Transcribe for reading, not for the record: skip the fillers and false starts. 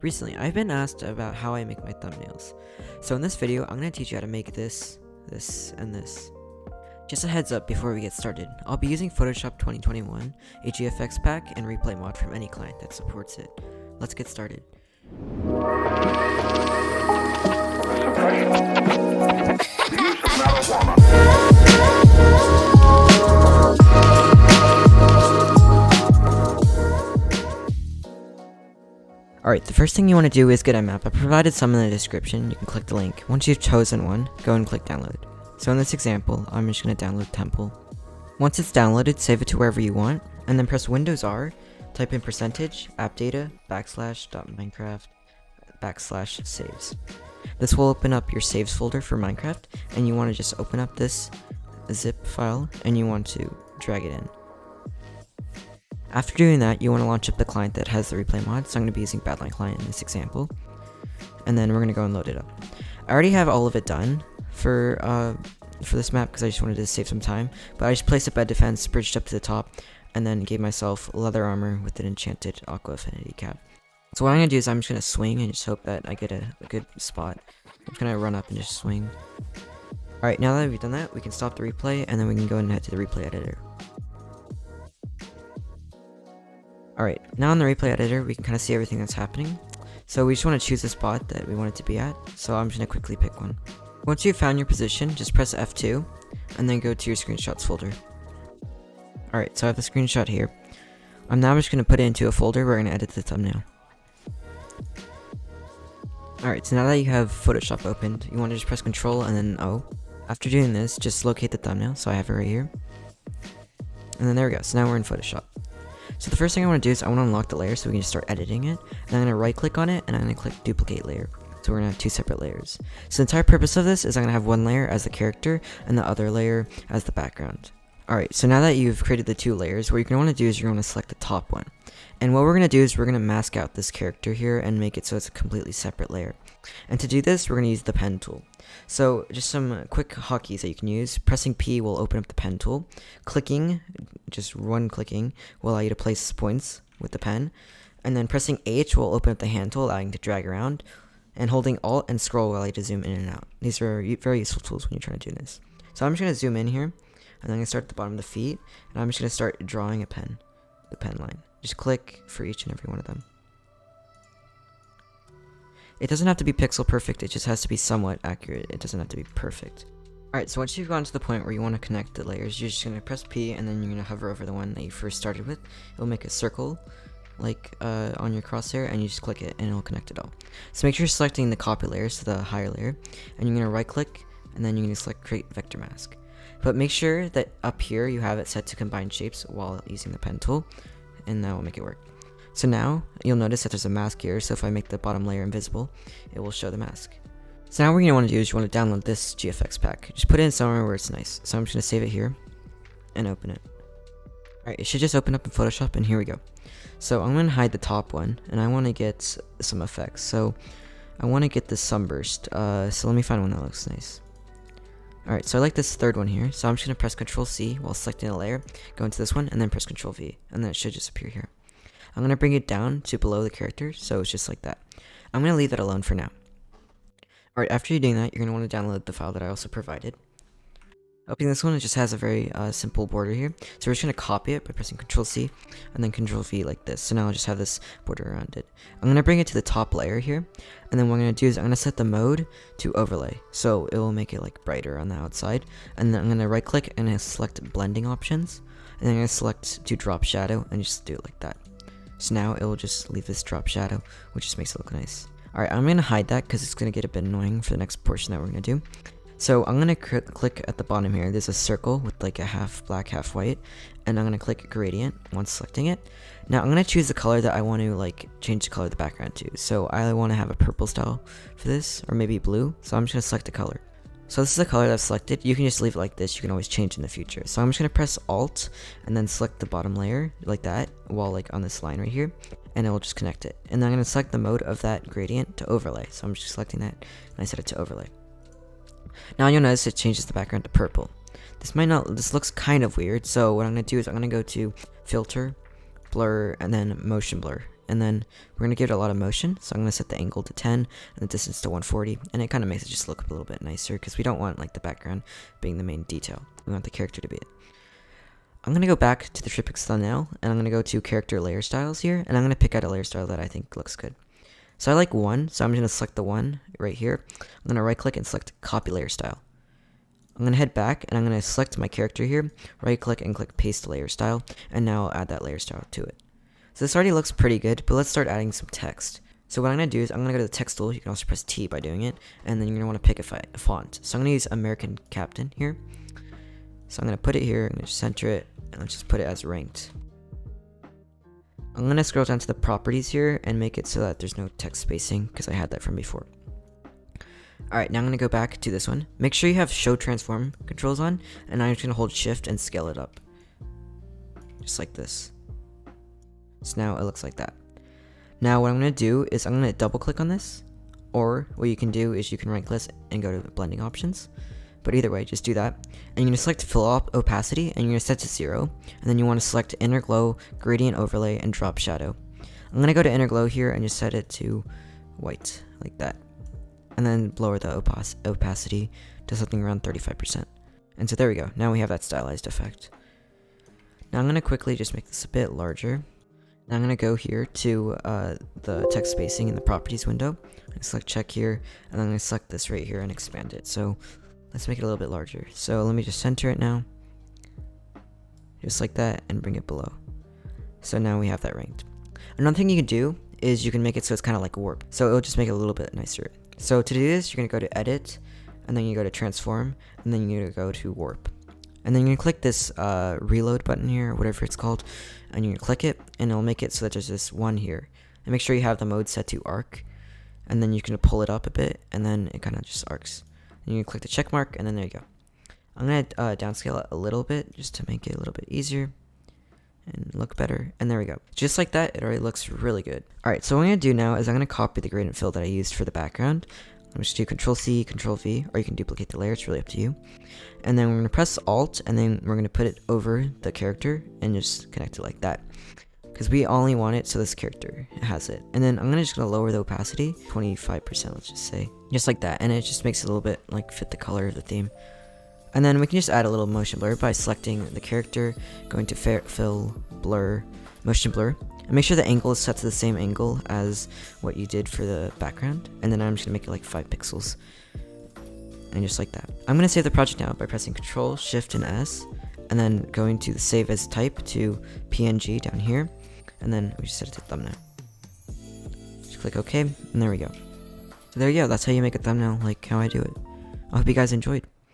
Recently, I've been asked about how I make my thumbnails. So in this video, I'm going to teach you how to make this, and this. Just a heads up before we get started, I'll be using Photoshop 2021, a GFX pack, and replay mod from any client that supports it. Let's get started. Alright, the first thing you want to do is get a map. I provided some in the description. You can click the link. Once you've chosen one, go and click download. So in this example, I'm just going to download Temple. Once it's downloaded, save it to wherever you want, and then press Windows R, type in percentage, app data, /.minecraft, /saves. This will open up your saves folder for Minecraft, and you want to just open up this zip file, and you want to drag it in. After doing that, you want to launch up the client that has the replay mod, so I'm going to be using badlion client in this example. And then we're going to go and load it up. I already have all of it done for this map because I just wanted to save some time. But I just placed a bed defense, bridged up to the top, and then gave myself leather armor with an enchanted aqua affinity cap. So what I'm going to do is I'm just going to swing and just hope that I get a good spot. I'm just going to run up and just swing. Alright, now that we've done that, we can stop the replay, and then we can go and head to the replay editor. Alright, now in the replay editor, we can kind of see everything that's happening. So we just want to choose a spot that we want it to be at, so I'm just going to quickly pick one. Once you've found your position, just press F2, and then go to your screenshots folder. Alright, so I have the screenshot here. I'm now just going to put it into a folder where we're going to edit the thumbnail. Alright, so now that you have Photoshop opened, you want to just press Ctrl and then O. After doing this, just locate the thumbnail, so I have it right here. And then there we go, so now we're in Photoshop. So the first thing I want to do is I want to unlock the layer so we can just start editing it. And I'm going to right click on it and I'm going to click duplicate layer. So we're going to have two separate layers. So the entire purpose of this is I'm going to have one layer as the character and the other layer as the background. Alright, so now that you've created the two layers, what you're going to want to do is you're going to select the top one. And what we're going to do is we're going to mask out this character here and make it so it's a completely separate layer. And to do this, we're going to use the pen tool. So just some quick hotkeys that you can use. Pressing P will open up the pen tool. Clicking, just one clicking, will allow you to place points with the pen. And then pressing H will open up the hand tool, allowing you to drag around. And holding Alt and scroll will allow you to zoom in and out. These are very useful tools when you're trying to do this. So I'm just going to zoom in here. And then I'm going to start at the bottom of the feet. And I'm just going to start drawing the pen line. Just click for each and every one of them. It doesn't have to be pixel perfect, it just has to be somewhat accurate. It doesn't have to be perfect. Alright, so once you've gotten to the point where you want to connect the layers, you're just going to press P and then you're going to hover over the one that you first started with. It'll make a circle, like on your crosshair, and you just click it and it'll connect it all. So make sure you're selecting the copy layer, so the higher layer, and you're going to right click and then you're going to select create vector mask. But make sure that up here you have it set to combine shapes while using the pen tool, and that will make it work. So now, you'll notice that there's a mask here, so if I make the bottom layer invisible, it will show the mask. So now what you're going to want to do is you want to download this GFX pack. Just put it in somewhere where it's nice. So I'm just going to save it here, and open it. Alright, it should just open up in Photoshop, and here we go. So I'm going to hide the top one, and I want to get some effects. So I want to get this sunburst, so let me find one that looks nice. Alright, so I like this third one here, so I'm just going to press Ctrl C while selecting a layer, go into this one, and then press Ctrl V, and then it should just appear here. I'm going to bring it down to below the character, so it's just like that. I'm going to leave that alone for now. Alright, after you're doing that, you're going to want to download the file that I also provided. Opening this one, it just has a very simple border here. So we're just going to copy it by pressing Ctrl C, and then Ctrl V like this. So now I'll just have this border around it. I'm going to bring it to the top layer here, and then what I'm going to do is I'm going to set the mode to overlay. So it will make it like brighter on the outside. And then I'm going to right click and select blending options. And then I'm going to select to drop shadow and just do it like that. So now it will just leave this drop shadow, which just makes it look nice. Alright, I'm going to hide that because it's going to get a bit annoying for the next portion that we're going to do. So I'm going to click at the bottom here. There's a circle with like a half black, half white. And I'm going to click gradient once selecting it. Now I'm going to choose the color that I want to like change the color of the background to. So I want to have a purple style for this, or maybe blue. So I'm just going to select the color. So this is the color that I've selected. You can just leave it like this. You can always change in the future. So I'm just going to press Alt and then select the bottom layer like that while like on this line right here. And it will just connect it. And then I'm going to select the mode of that gradient to overlay. So I'm just selecting that and I set it to overlay. Now you'll notice it changes the background to purple. This looks kind of weird. So what I'm going to do is I'm going to go to Filter, Blur, and then Motion Blur. and then we're gonna give it a lot of motion. So I'm gonna set the angle to 10 and the distance to 140, and it kind of makes it just look a little bit nicer because we don't want like the background being the main detail. We want the character to be it. I'm going to go back to the tripix thumbnail, and I'm going to go to character layer styles here, and I'm going to pick out a layer style that I think looks good. So I like one, so I'm going to select the one right here. I'm going to right click and select copy layer style. I'm going to head back, and I'm going to select my character here, right click and click paste layer style, and now I'll add that layer style to it. So this already looks pretty good, but let's start adding some text. So what I'm going to do is I'm going to go to the text tool. You can also press T by doing it, and then you're going to want to pick a font. So I'm going to use American Captain here. So I'm going to put it here, I'm going to center it, and let's just put it as ranked. I'm going to scroll down to the properties here and make it so that there's no text spacing because I had that from before. Alright, now I'm going to go back to this one. Make sure you have show transform controls on, and I'm just going to hold shift and scale it up. Just like this. So now it looks like that. Now what I'm going to do is I'm going to double click on this, or what you can do is you can right click and go to the blending options. But either way, just do that. And you're going to select fill opacity, and you're going to set to 0. And then you want to select inner glow, gradient overlay, and drop shadow. I'm going to go to inner glow here and just set it to white, like that. And then lower the opacity to something around 35%. And so there we go. Now we have that stylized effect. Now I'm going to quickly just make this a bit larger. Now I'm going to go here to the text spacing in the properties window. And select check here, and I'm going to select this right here and expand it. So let's make it a little bit larger. So let me just center it now. Just like that, and bring it below. So now we have that ranked. Another thing you can do is you can make it so it's kind of like warp. So it'll just make it a little bit nicer. So to do this, you're going to go to edit, and then you go to transform, and then you're going to go to warp. And then you're going to click this reload button here, or whatever it's called, and you're going to click it, and it'll make it so that there's this one here. And make sure you have the mode set to arc, and then you can pull it up a bit, and then it kind of just arcs. And you can click the check mark, and then there you go. I'm going to downscale it a little bit just to make it a little bit easier and look better. And there we go. Just like that, it already looks really good. Alright, so what I'm going to do now is I'm going to copy the gradient fill that I used for the background. I'm just do Control-C, Control-V, or you can duplicate the layer. It's really up to you. And then we're going to press Alt, and then we're going to put it over the character and just connect it like that. Because we only want it so this character has it. And then I'm just going to lower the opacity, 25%, let's just say. Just like that, and it just makes it a little bit like fit the color of the theme. And then we can just add a little motion blur by selecting the character, going to fill, blur, motion blur, and make sure the angle is set to the same angle as what you did for the background. And then I'm just gonna make it like 5 pixels, and just like that. I'm gonna save the project now by pressing Control, Shift, and S, and then going to the save as type to PNG down here, and then we just set it to thumbnail. Just click OK, and there we go. So there you go, that's how you make a thumbnail like how I do it. I hope you guys enjoyed.